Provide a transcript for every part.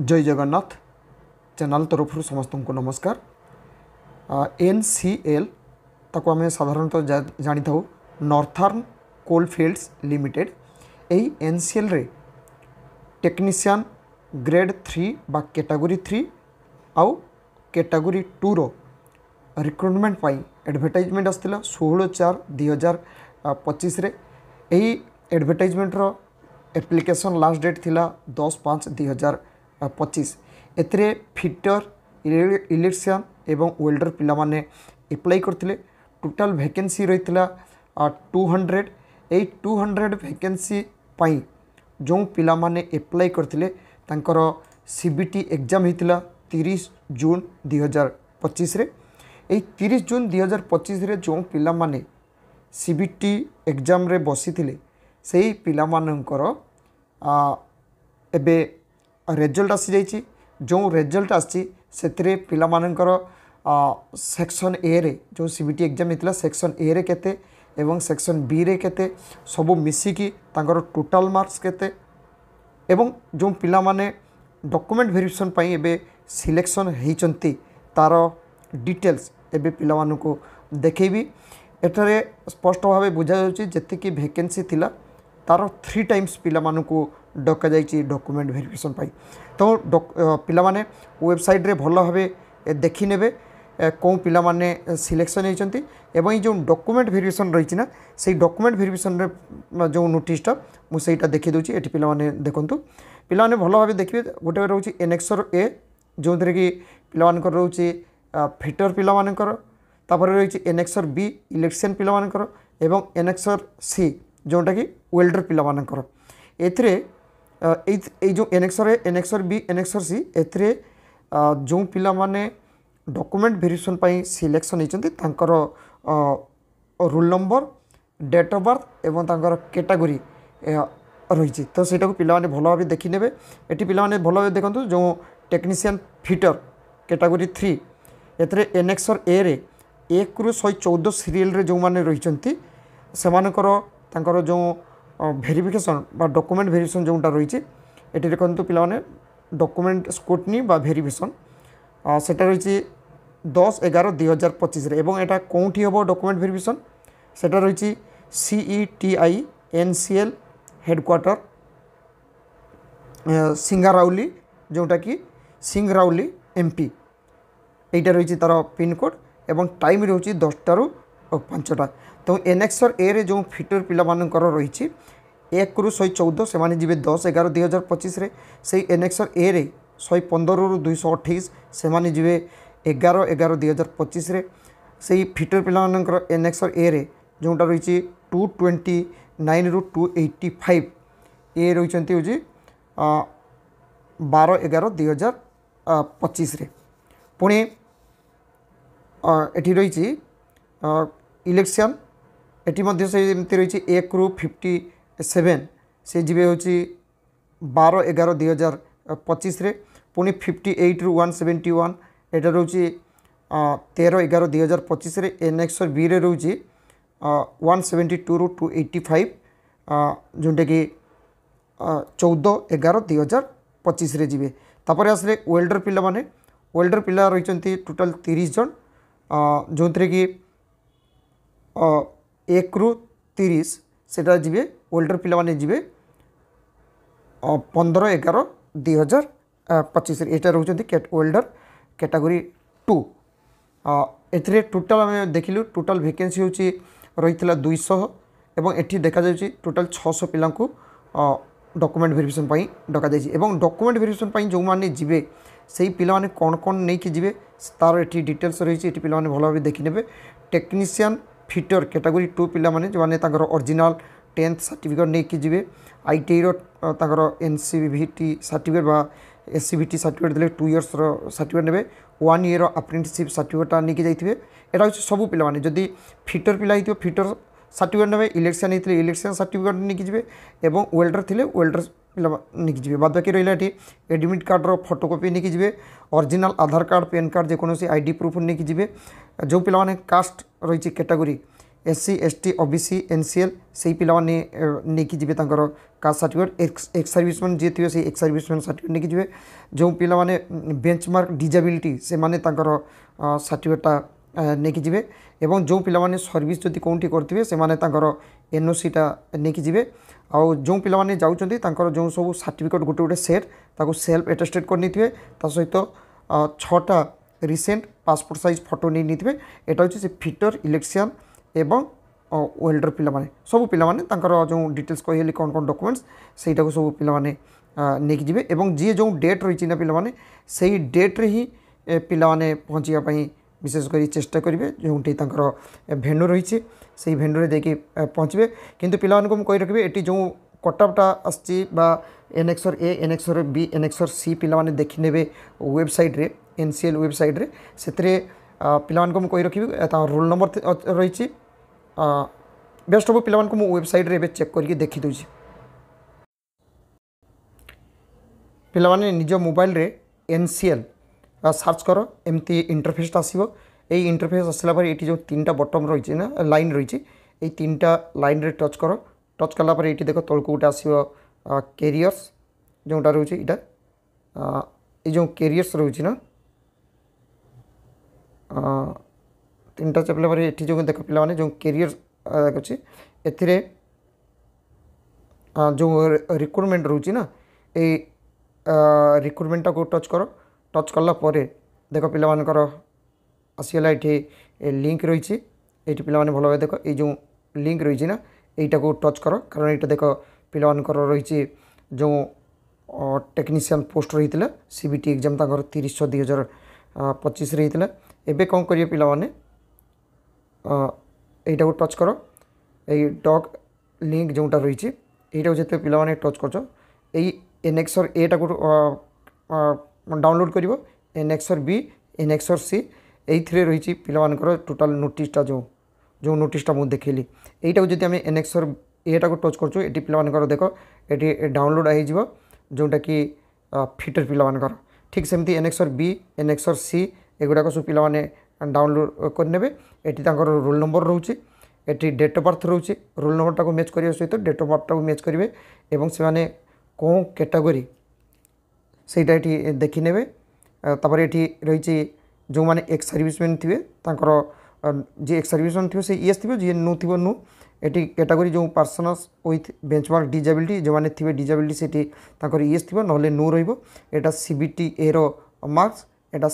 जय जगन्नाथ चैनल तरफ समस्त को नमस्कार। NCL ताको आम साधारणतः जानी था नॉर्थर्न कोलफील्ड्स लिमिटेड। यही NCL रे टेक्नीशियन ग्रेड 3 बा कैटेगरी 3 आउ कैटेगरी 2 रो रिक्रुटमेंट पाई एडवर्टाइजमेंट आसला 16/4/2025 रे। यही एडवर्टाइजमेंट रो एप्लिकेशन लास्ट डेट थिला 10/5/2025। एथिरे फिटर इलेक्ट्रिशियन एवं वेल्डर पिला माने अप्लाई करथिले। टोटल वैकेंसी रहितला 200। एई 200 वैकेंसी पाई जो पिला माने अप्लाई करथिले तांकर CBT एग्जाम हितला 30 जून 2025 रे। एई 30 जून 2025 रे जो पिला माने CBT एग्जाम रे बसी थिले सेही पिला मानकर एबे रिजल्ट आसी जाइए। जो रिजल्ट आसी से पिला मानकर सेक्शन ए रे जो CBT एग्जाम होता सेक्शन ए रे केते एवं सेक्शन बी रे केते सबू मिसिकी तांकर टोटल मार्क्स केते एवं जो पिला माने डॉक्यूमेंट वेरिफिकेशन पाई एबे सिलेक्शन होइचंती तार डिटेल्स एबे पिला मानको देखैबी। एठारे स्पष्ट भाव बुझा जाउची जेतिकी वैकेंसी थिला तार 3 टाइम्स पिला मानको डका जाइए डॉक्यूमेंट वेरिफिकेशन पाई। तो पिला माने वेबसाइट रे भल भाव देखी नेबे कौन पिला माने सिलेक्शन होइचंती एवं जो डॉक्यूमेंट वेरिफिकेशन रही ना से डॉक्यूमेंट वेरिफिकेशन रे जो नोटिसटा मुझे देखी दूची। एटी पिला माने देखंतु पिला माने भल भाव देखिए गोटे रोची एनेक्सर ए जो थे कि पिला मानकर रोची फिटर पिला मानकर तापर रही एनेक्सर बी इलेक्ट्रिशियन पिला मानकर एवं एनेक्सर सी जोटा कि वेल्डर पिला मानकर। एथिरे जो एनेक्सर बी एनेक्सर सी एथिरे जो पिला माने डॉक्यूमेंट वेरिफिकेशन पाई सिलेक्शन होइचंती तांकर roll number date of birth एवं तांकर कैटेगरी रही। तो सेटा को पिला माने भल भाव देखि नेबे। एटी पिला माने भल भाव देखंतु जो टेक्नीशियन फिटर कैटेगरी 3 एथिरे एनेक्सर ए रे 1 रु 114 सीरियल रे जो माने रहिचंती सेमानकर तांकर जो भेरिफिकेशन बा डॉक्यूमेंट वेरिफिकेशन जोटा रही है ये देखते पिला माने डॉक्यूमेंट स्क्रूटनी बा वेरिफिकेशन सेटा रही 10/11/2025 एवं एटा कौटी हम डॉक्यूमेंट वेरिफिकेशन सेटा रही CETI NCL हेडक्वार्टर सिंगाराउली जोटा कि सिंगराउली MP यहाँ रही तार पिनकोड एवं टाइम रही 10टा रु 5टा। तो एनेक्सर ए रे जो फिटर पिला मानकर रही 1 रु 114 से माने जीवे 10/11/2025 रे। से एनेक्सर ए रे 115 रु 228 से माने जीवे 11/11/2025 रे। से फिटर पिला मानकर एनेक्सर ए रे जोटा रही 229 रु 285 ए रही हूँ 12/11/2025 रे। पुणी एटी रही इलेक्शन एटी मध्य से रही 1 रु 57 से जीवे हूँ 12/11/2025 रे। पुणी 58 रु 171 एटा रोची 13/11/2025 रे। एनेक्सर बी रे रोची 172 रु 285 जोटा कि 14/11/2025 रे जीवे। तापर आसले वेल्डर पिला माने वेल्डर पिला रही टोटल 30 जन जो थे कि 1 रु 30 सेटा जीवे वेल्डर पिला माने जीवे 15/11/2025 एटा रोचंती वेल्डर कैटेगरी 2। एथिरे टोटल आम देखिलु टोटल वैकेंसी होची रही 200 एवं एठी देखा जाउची टोटल 600 पिला को डॉक्यूमेंट वेरिफिकेशन पाई डका जाइए। एवं डॉक्यूमेंट वेरिफिकेशन पाई जो माने जीवे से पिला माने कौन कौन नहीं कि जीवे तार एठी डिटेल्स रही है। पिला माने भल भाव देखि नेबे। टेक्नीशियन फिटर कैटेगरी 2 पिला माने जो माने तांकर ओरिजिनल 10th सर्टिफिकेट नहीं कि जीवे। ITI रो तांकर NCVT सर्टिफिकेट बा SCVT सर्टिफिकेट देले 2 इयर्स रो सर्टिफिकेट नेबे। 1 ईयर अप्रेंटिसशिप सर्टिफिकेट नहीं कि जाइथिबे। एटा होछि सब पिला माने जदी फिटर पिला हिथियो फिटर सर्टिफिकेट नेबे। इलेक्ट्रिशियन हिथिले इलेक्ट्रिशियन सर्टिफिकेट नहीं कि जीवे एवं वेल्डर थिले वेल्डर पिला नहीं कि जीवे। बाद बाकी रहिला एठी एडमिट कार्ड रो फोटोकॉपी नहीं कि जीवे। Original Aadhaar card PAN card जेकोसी ID प्रूफ नहीं कि जीवे। जो पिला माने कास्ट रही category SC ST OBC NCL से पिलाने नहीं जी कास्ट सर्टिफिकेट एक्स सर्विसमैन जी थे से एक्स सर्विसमैन सर्टिफिकेट नहीं जी जो पिला माने बेंचमार्क डिजेबिलिटी से माने सर्टिफिकेटा नहीं जी एवं जो पिला माने सर्विस जदि कौटी करेंगे से माने NOCटा नहीं जी आउ जो पिला माने जाउछन्ती जो सब सर्टिफिकेट गोटे गोटे सेट ताको सेल्फ एटेस्टेड कर नहीं ता सहित 6टा रिसेंट पासपोर्ट साइज फोटो नहीं निथिबे एटा होछि से फिटर इलेक्ट्रिशियन एवं वेल्डर पिला माने सब पिला माने तांकर जो डिटेल्स कहली कौन कौन डॉक्यूमेंट्स सेटा को सब पिला माने नेकी जिवे एवं जी जो डेट रही ना पिला माने सही डेट रे ही पिला माने पहुँचा पई विशेष कर चेष्टा करेंगे जोटी भेन्यू रही से भेन्यू देखिए पहुँचे किंतु पिला को कही रखिए ये जो कटअपटा आसी annexure A annexure B annexure सी पिला देखने वेबसाइट रे NCL वेबसाइट रे से पिला कही रखी रोल नंबर रही बेस्ट ऑफ पिला वेबसाइट रे चेक करके देखी दूसरी पिला निज मोबाइल रे NCL सर्च कर एमती इंटरफेस आसो यही इंटरफेस आसला ये जो 3टा बटन रही ना लाइन रही 3टा लाइन रे टच कर टच कलापर ये देख तौक गोटे आसो कैरियर्स जोटा रोचे यहाँ ये जो कैरियर्स रोचे ना 3टा चपला ये जो देख पे जो कैरियर अच्छे ए जो रिक्रुटमेंट रोचे ना ये रिक्रुटमेंटा को टच कर टच कला देख पिलामानकर आसीगला ये लिंक रही ये पिला भल भाव देख ये जो लिंक रही ना यहीटा को टच कर कारण यहाँ देख पिलामानकर रही जो टेक्नीशियन पोस्ट रही है CBT एग्जाम 30/6/2025 रही है एबे कौन करिए पिला माने यहीटा को टच कर ये डॉक लिंक जोटा रही यहीटा जो पिला माने टच कर एनेक्सर एटा को डाउनलोड कर एनेक्सर बी एनेक्सर सी ये रही पिलामानकर टोटाल नोटिसटा जो नोटिसटा मुझे देखली यहीटा को आम एनेक्सर एटा को टच कर ये पिलामानकर देख ये डाउनलोड हो जोटा कि फिटर पिलामानकर ठीक सेमती एनेक्सर बी एनेक्सर सी एगुड़ाक सब पिला डाउनलोड करने ये रोल नंबर रोचे ये डेट ऑफ बर्थ रोचे रोल नंबरटा को मैच करने सहित डेट ऑफ बर्थटा को मैच करेंगे एवं से कौन कैटेगरी सेटा ये देखने तापर ये रही जो मैंने एक्स सर्विसमैन थे जी एक्स सर्विसमैन थे से येस थे जी नो थो नो ये कैटेगरी जो पर्सनस विथ बेंचमार्क डिजेबिलिटी जो मैंने थे डिजेबिलिटी से येस थी ना नो रहा CBT ए रो मार्क्स एटा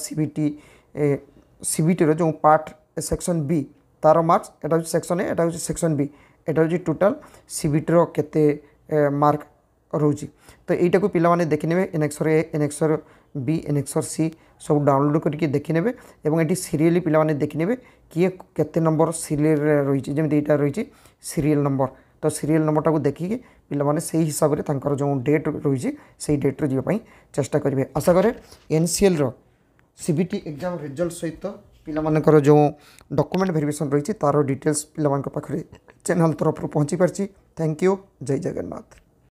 CBT रो जो पार्ट सेक्शन बी तार marks Etah section A Etah section B Etah total CBT रो केते मार्क रोची तो यहीटा को पिला देखने annexure A annexure B annexure सी सब डाउनलोड करके देखने और ये सीरियली पिला देखने किए केते नंबर सीरियल रही जमी यहाँ रही सीरियल नंबर तो सीरियल नंबरटा को देखिए पिला से हिसाब से जो डेट रही से डेट रे जावाई चेष्टा करेंगे आशा करे NCL रो CBT एग्जाम रिजल्ट सहित पिलामानकर जो डॉक्यूमेंट वेरिफिकेशन रही तार डिटेल्स पिलामान पाखे चैनल तरफ पहुँची पार्ची थैंक यू जय जगन्नाथ।